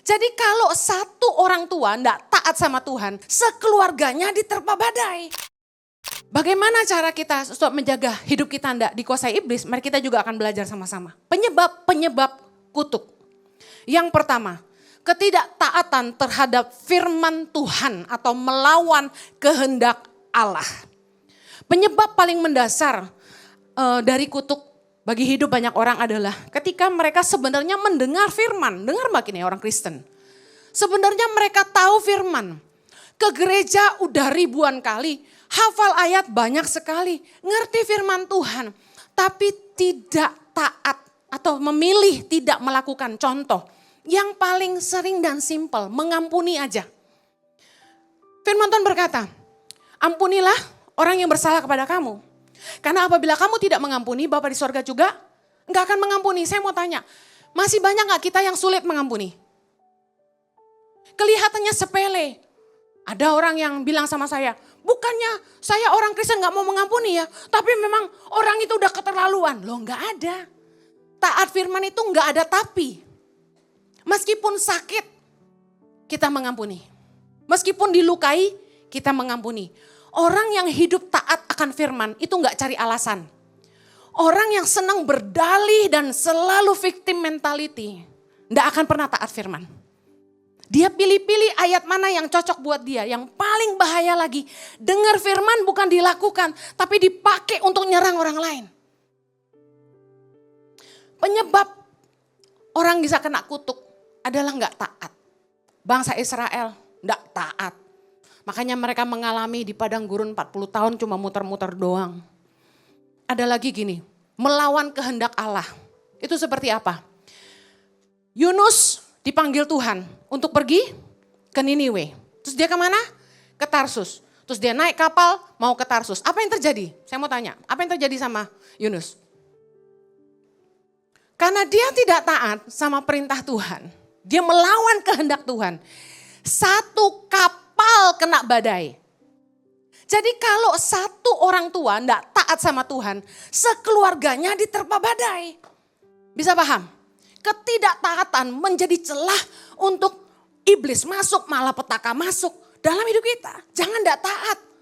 Jadi kalau satu orang tua tidak taat sama Tuhan, sekeluarganya diterpa badai. Bagaimana cara kita untuk menjaga hidup kita tidak dikuasai iblis? Mari kita juga akan belajar sama-sama. Penyebab kutuk. Yang pertama, ketidaktaatan terhadap firman Tuhan atau melawan kehendak Allah. Penyebab paling mendasar dari kutuk bagi hidup banyak orang adalah ketika mereka sebenarnya mendengar firman. Dengar makin ya orang Kristen. Sebenarnya mereka tahu firman. Ke gereja udah ribuan kali. Hafal ayat banyak sekali. Ngerti firman Tuhan. Tapi tidak taat atau memilih tidak melakukan. Contoh yang paling sering dan simpel. Mengampuni aja. Firman Tuhan berkata, ampunilah orang yang bersalah kepada kamu. Karena apabila kamu tidak mengampuni, Bapa di sorga juga enggak akan mengampuni. Saya mau tanya, masih banyak gak kita yang sulit mengampuni? Kelihatannya sepele. Ada orang yang bilang sama saya, bukannya saya orang Kristen gak mau mengampuni ya. Tapi memang orang itu udah keterlaluan. Loh gak ada. Taat firman itu gak ada tapi. Meskipun sakit, kita mengampuni. Meskipun dilukai, kita mengampuni. Orang yang hidup taat akan firman itu gak cari alasan. Orang yang senang berdalih dan selalu victim mentality. Gak akan pernah taat firman. Dia pilih-pilih ayat mana yang cocok buat dia. Yang paling bahaya lagi, dengar firman bukan dilakukan, tapi dipakai untuk nyerang orang lain. Penyebab orang bisa kena kutuk adalah gak taat. Bangsa Israel gak taat. Makanya mereka mengalami di padang gurun 40 tahun cuma muter-muter doang. Ada lagi gini, melawan kehendak Allah. Itu seperti apa? Yunus dipanggil Tuhan untuk pergi ke Niniwe. Terus dia kemana? Ke Tarsus. Terus dia naik kapal mau ke Tarsus. Apa yang terjadi? Saya mau tanya, apa yang terjadi sama Yunus? Karena dia tidak taat sama perintah Tuhan. Dia melawan kehendak Tuhan. Satu kapal kena badai. Jadi kalau satu orang tua tidak taat sama Tuhan, sekeluarganya diterpa badai. Bisa paham? Ketidaktaatan menjadi celah untuk iblis masuk, malapetaka masuk dalam hidup kita. Jangan tidak taat.